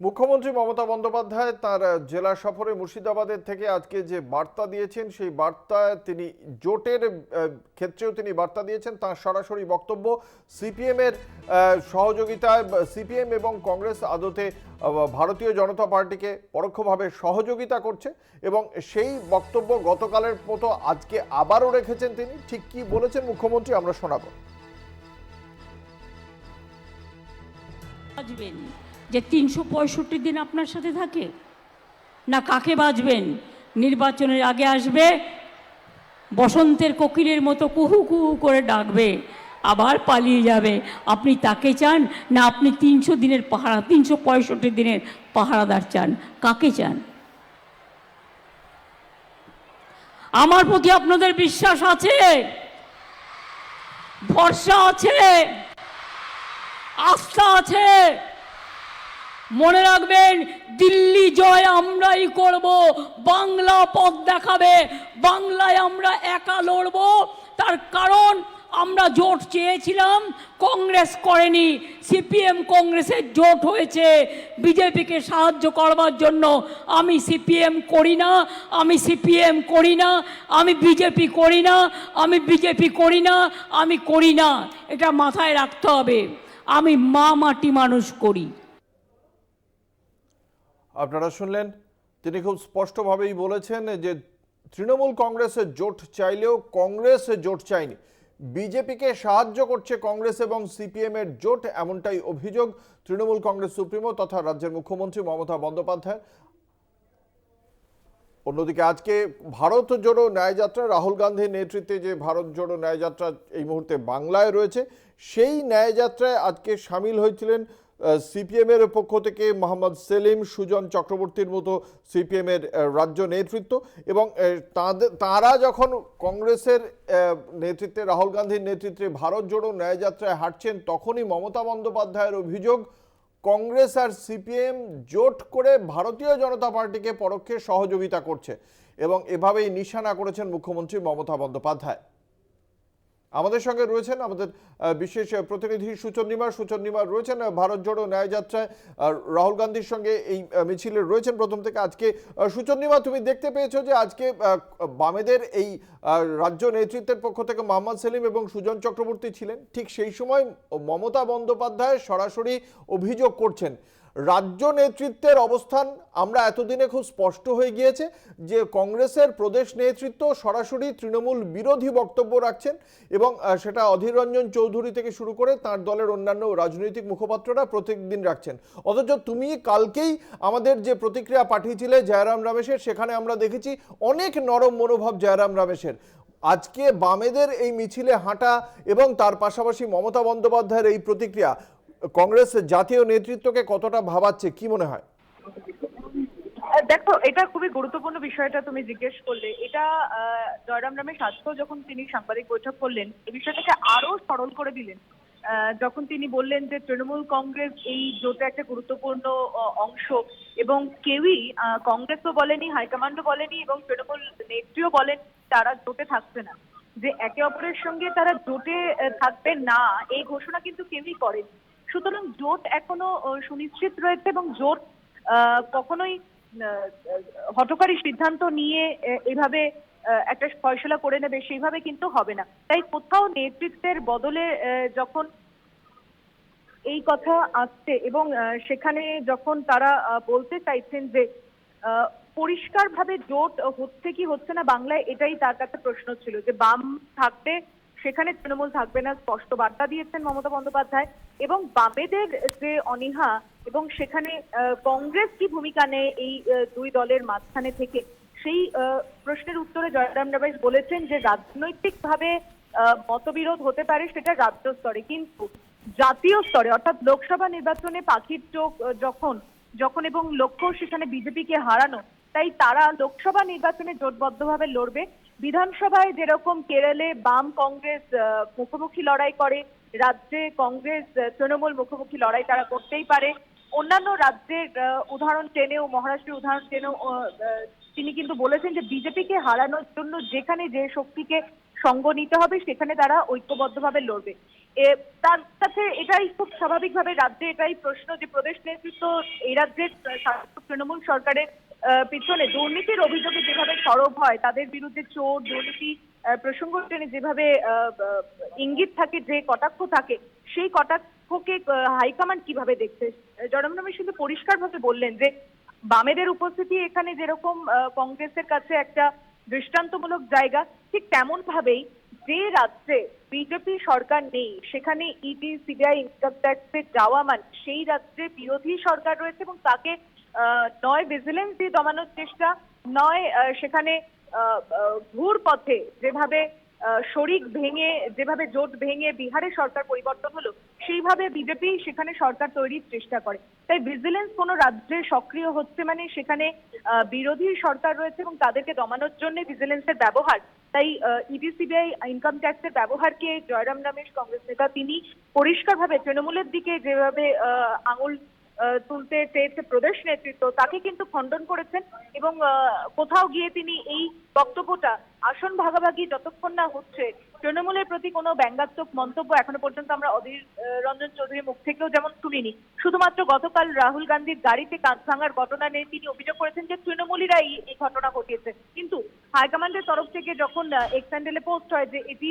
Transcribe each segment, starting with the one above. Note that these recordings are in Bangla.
মুখ্যমন্ত্রী মমতা বন্দ্যোপাধ্যায় তার জেলা সফরে মুর্শিদাবাদের থেকে আজকে যে বার্তা দিয়েছেন সেই বার্তায় তিনি জোটের ক্ষেত্রেও তিনি বার্তা দিয়েছেন। তার সরাসরি বক্তব্য সিপিএম এর সহযোগিতায় সিপিএম এবং কংগ্রেস আদতে ভারতীয় জনতা পার্টিকে পরোক্ষভাবে সহযোগিতা করছে এবং সেই বক্তব্য গতকালের মতো আজকে আবারও রেখেছেন। তিনি ঠিক কি বলেছেন মুখ্যমন্ত্রী আমরা শোনাবো। যে ৩৬৫ দিন আপনার সাথে থাকে না, কাকে বাঁচবেন? নির্বাচনের আগে আসবে, বসন্তের কোকিলের মতো কুহু কুহু করে ডাকবে, আবার পালিয়ে যাবে। আপনি তাকে চান না আপনি ৩০০ দিনের পাহারা ৩৬৫ দিনের পাহারাদার চান? কাকে চান? আমার প্রতি আপনাদের বিশ্বাস আছে, ভরসা আছে, আস্থা আছে। মনে রাখবেন, দিল্লি জয় আমরাই করব, বাংলা পথ দেখাবে, বাংলায় আমরা একা লড়ব। তার কারণ আমরা জোট চেয়েছিলাম, কংগ্রেস করেনি। সিপিএম কংগ্রেসের জোট হয়েছে বিজেপিকে সাহায্য করবার জন্য। আমি সিপিএম করি না, আমি সিপিএম করি না, আমি বিজেপি করি না, আমি বিজেপি করি না, আমি করি না। এটা মাথায় রাখতে হবে। আমি মা মাটি মানুষ করি। আপনারা শুনলেন, তিনি খুব স্পষ্টভাবেই বলেছেন যে তৃণমূল কংগ্রেসের জোট চাইলেও কংগ্রেস জোট চায়নি, বিজেপিকে সাহায্য করছে কংগ্রেস এবং সিপিএম এর জোট, এমনটাই অভিযোগ তৃণমূল কংগ্রেস সুপ্রিমো তথা রাজ্যের মুখ্যমন্ত্রী মমতা বন্দ্যোপাধ্যায়। অন্যদিকে আজকে ভারত জোড়ো ন্যায়যাত্রা, রাহুল গান্ধীর নেতৃত্বে যে ভারত জোড়ো ন্যায়যাত্রা এই মুহূর্তে বাংলায় রয়েছে, সেই ন্যায়যাত্রায় আজকে সামিল হয়েছিলেন সিপিএম এর পক্ষ থেকে মোহাম্মদ সেলিম, সুজন চক্রবর্তীর মতো সিপিএম এর রাজ্য নেতৃত্ব। এবং তারা যখন কংগ্রেসের নেতৃত্বে রাহুল গান্ধীর নেতৃত্বে ভারত জোড়ো ন্যায়যাত্রায় হাঁটছেন, তখনই মমতা বন্দ্যোপাধ্যায়ের অভিযোগ কংগ্রেস আর সিপিএম জোট করে ভারতীয় জনতা পার্টিকে পরোক্ষে সহযোগিতা করছে এবং এভাবেই নিশানা করেছেন মুখ্যমন্ত্রী মমতা বন্দ্যোপাধ্যায়। আমাদের সঙ্গে রয়েছেন আমাদের বিশেষ প্রতিনিধি সুচন্দ্রিমা রয়েছেন ভারত জোড়ো ন্যায়যাত্রায় রাহুল গান্ধীর সঙ্গে এই মিছিলে রয়েছেন প্রথম থেকে। আজকে সুচন্দ্রিমা, তুমি দেখতে পেয়েছো যে আজকে বামেদের এই রাজ্য নেতৃত্বের পক্ষ থেকে মোহাম্মদ সেলিম এবং সুজন চক্রবর্তী ছিলেন, ঠিক সেই সময় মমতা বন্দ্যোপাধ্যায় সরাসরি অভিযোগ করছেন রাজ্য নেতৃত্বের অবস্থান আমরা এতদিনে খুব স্পষ্ট হয়ে গিয়েছে যে কংগ্রেসের প্রদেশ নেতৃত্ব সরাসরি তৃণমূল বিরোধী বক্তব্য রাখছেন এবং সেটা অধীর রঞ্জন চৌধুরী থেকে শুরু করে তার দলের অন্যান্য রাজনৈতিক মুখপাত্ররা প্রত্যেকদিন রাখছেন। অথচ তুমি কালকেই আমাদের যে প্রতিক্রিয়া পাঠিয়েছিলে জয়রাম রমেশের, সেখানে আমরা দেখেছি অনেক নরম মনোভাব জয়রাম রমেশের। আজকে বামেদের এই মিছিলে হাঁটা এবং তার পাশাপাশি মমতা বন্দ্যোপাধ্যায়ের এই প্রতিক্রিয়া কংগ্রেস জাতীয় নেতৃত্বকে কতটা ভাবাচ্ছে, কি মনে হয়? দেখো, এটা খুবই গুরুত্বপূর্ণ বিষয়টা তুমি জিজ্ঞেস করলে। এটা জয়রাম রমেশ আজকেও যখন তিনি সাংবাদিক বৈঠক করলেন, এই বিষয়টাকে আরো সরল করে দিলেন যখন তিনি বললেন যে তৃণমূল কংগ্রেস এই জোটে একটা গুরুত্বপূর্ণ অংশ এবং কেউই কংগ্রেসও বলেনি, হাইকমান্ডও বলেনি এবং তৃণমূল নেত্রীও বলেন তারা জোটে থাকছে না, যে একে অপরের সঙ্গে তারা জোটে থাকবে না, এই ঘোষণা কিন্তু কেউই করেনি। সুতরাং জোট এখনো সুনিশ্চিত রয়েছে এবং জোট কখনোই হঠকারী সিদ্ধান্ত নিয়ে এভাবে একটা ফয়সলা করে নেবে সেইভাবে কিন্তু হবে না। তাই কোথাও নেতৃত্বের বদলে যখন এই কথা আসছে এবং সেখানে যখন তারা বলতে চাইছেন যে পরিষ্কারভাবে জোট হচ্ছে কি হচ্ছে না বাংলায়, এটাই তার কাছে প্রশ্ন ছিল যে বাম থাকবে সেখানে তৃণমূল থাকবে না, স্পষ্ট বার্তা দিয়েছেন মমতা বন্দ্যোপাধ্যায়। এবং বামেদের যে অনীহা এবং সেখানে কংগ্রেস কি ভূমিকা নেয় এই দুই দলের মাঝখানে থেকে, সেই প্রশ্নের উত্তরে জয়রাম রমেশ বলেছেন যে রাজনৈতিকভাবে মতবিরোধ হতে পারে সেটা রাজ্য স্তরে, কিন্তু জাতীয় স্তরে অর্থাৎ লোকসভা নির্বাচনে পাখির চোখ যখন এবং লক্ষ্য সেখানে বিজেপিকে হারানো, তাই তারা লোকসভা নির্বাচনে জোটবদ্ধভাবে লড়বে। বিধানসভায় যেরকম কেরলে বাম কংগ্রেস মুখোমুখি লড়াই করে, রাজ্যে কংগ্রেস তৃণমূল মুখোমুখি লড়াই তারা করতেই পারে। অন্যান্য রাজ্যের উদাহরণ টেনেও, মহারাষ্ট্রের উদাহরণ টেনেও তিনি কিন্তু বলেছেন যে বিজেপিকে হারানোর জন্য যেখানে যে শক্তিকে সঙ্গ নিতে হবে সেখানে তারা ঐক্যবদ্ধভাবে লড়বে। তার কাছে এটাই খুব স্বাভাবিকভাবে রাজ্যে এটাই প্রশ্ন যে প্রদেশ নেতৃত্ব এই রাজ্যের শাসক তৃণমূল সরকারের পিছনে দুর্নীতির অভিযোগে যেভাবে সরব হয়, তাদের বিরুদ্ধে চোর দুর্নীতি প্রসঙ্গ টেনে যেভাবে ইঙ্গিত থাকে, যে কটাক্ষ থাকে, সেই কটাক্ষকে হাইকমান্ড কিভাবে দেখছে? জয়রাম রমেশ কিন্তু পরিষ্কারভাবে বললেন যে বামেদের উপস্থিতি এখানে যেরকম কংগ্রেসের কাছে একটা দৃষ্টান্তমূলক জায়গা, ঠিক তেমন ভাবেই যে রাজ্যে বিজেপি সরকার নেই সেখানে ইডি সিবিআই ইনকাম ট্যাক্সে যাওয়া মানে সেই রাজ্যে বিরোধী সরকার রয়েছে এবং তাকে নয় ভিজিলেন্স দিয়ে দমানোর চেষ্টা, নয় সেখানে ঘুর পথে যেভাবে শরিক ভেঙে, যেভাবে জোট ভেঙে বিহারে সরকার পরিবর্তন হলো, সেইভাবে বিজেপি সেখানে সরকার তৈরির চেষ্টা করে। তাই ভিজিলেন্স কোনো রাজ্যে সক্রিয় হচ্ছে মানে সেখানে বিরোধী সরকার রয়েছে এবং তাদেরকে দমানোর জন্য ভিজিলেন্সের ব্যবহার। তাই ইডি সিবিআই ইনকাম ট্যাক্সের ব্যবহারকে জয়রাম রমেশ কংগ্রেস নেতা তিনি পরিষ্কারভাবে তৃণমূলের দিকে যেভাবে আঙুল তুলতে চেয়েছে প্রদেশ নেতৃত্ব, তাকে কিন্তু খণ্ডন করেছেন এবং কোথাও গিয়ে তিনি এই বক্তব্যটা আসন ভাগাভাগি যতক্ষণ না হচ্ছে, তৃণমূলের প্রতি কোনো ব্যঙ্গাত্মক মন্তব্য এখনো পর্যন্ত আমরা অধীর রঞ্জন চৌধুরীর মুখ থেকেও যেমন শুনিনি। শুধুমাত্র গতকাল রাহুল গান্ধীর গাড়িতে কাঁচ ভাঙার ঘটনা নিয়ে তিনি অভিযোগ করেছেন যে তৃণমূলীরাই এই ঘটনা ঘটিয়েছে, কিন্তু হাইকমান্ডের তরফ থেকে যখন এক্স হ্যান্ডেলে পোস্ট হয় যে এটি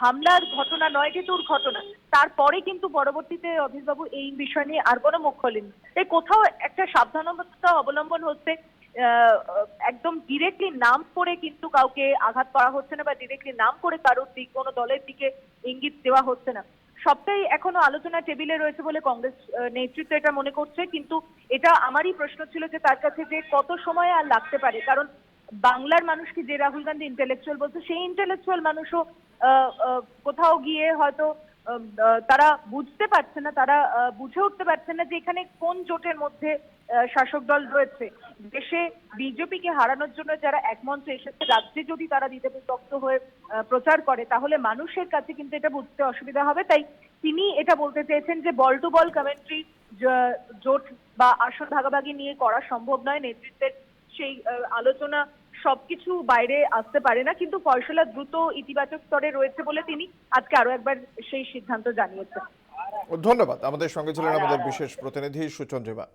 হামলার ঘটনা নয়, যে দুর্ঘটনা, তারপরে কিন্তু পরবর্তীতে অধীরবাবু এই বিষয় নিয়ে আর কোনো মুখ খোলেননি। তাই কোথাও একটা সাবধানতা অবলম্বন হচ্ছে, একদম ডিরেক্টলি নাম করে কিন্তু কাউকে আঘাত করা হচ্ছে না বা ডিরেক্টলি নাম করে কারোর দিক কোনো দলের দিকে ইঙ্গিত দেওয়া হচ্ছে না। সবটাই এখনো আলোচনা টেবিলে রয়েছে বলে কংগ্রেস নেতৃত্ব এটা মনে করছে, কিন্তু এটা আমারই প্রশ্ন ছিল যে তার কাছে যে কত সময় আর লাগতে পারে, কারণ বাংলার মানুষকে যে রাহুল গান্ধী ইন্টেলেকচুয়াল বলছে, সেই ইন্টেলেকচুয়াল মানুষও কোথাও গিয়ে হয়তো তারা বুঝতে পারছে না, তারা বুঝে উঠতে পারছে না যে এখানে কোন জোটের মধ্যে শাসক দল রয়েছে। দেশে বিজেপিকে হারানোর জন্য যারা একমঞ্চে এসেছে, রাজ্যে যদি তারা দিতে বিভক্ত হয়ে প্রচার করে তাহলে মানুষের কাছে কিন্তু এটা বুঝতে অসুবিধা হবে। তাই তিনি এটা বলতে চেয়েছেন যে বল টু বল কমেন্ট্রি জোট বা আসন ভাগাভাগি নিয়ে করা সম্ভব নয়, নেতৃত্বের সেই আলোচনা সবকিছু বাইরে আসতে পারে না, কিন্তু ফয়সলা দ্রুত ইতিবাচক স্তরে রয়েছে বলে তিনি আজকে আরো একবার সেই সিদ্ধান্ত জানিয়েছেন। ধন্যবাদ। আমাদের সঙ্গে ছিলেন আমাদের বিশেষ প্রতিনিধি সুচন্দ্রিমা।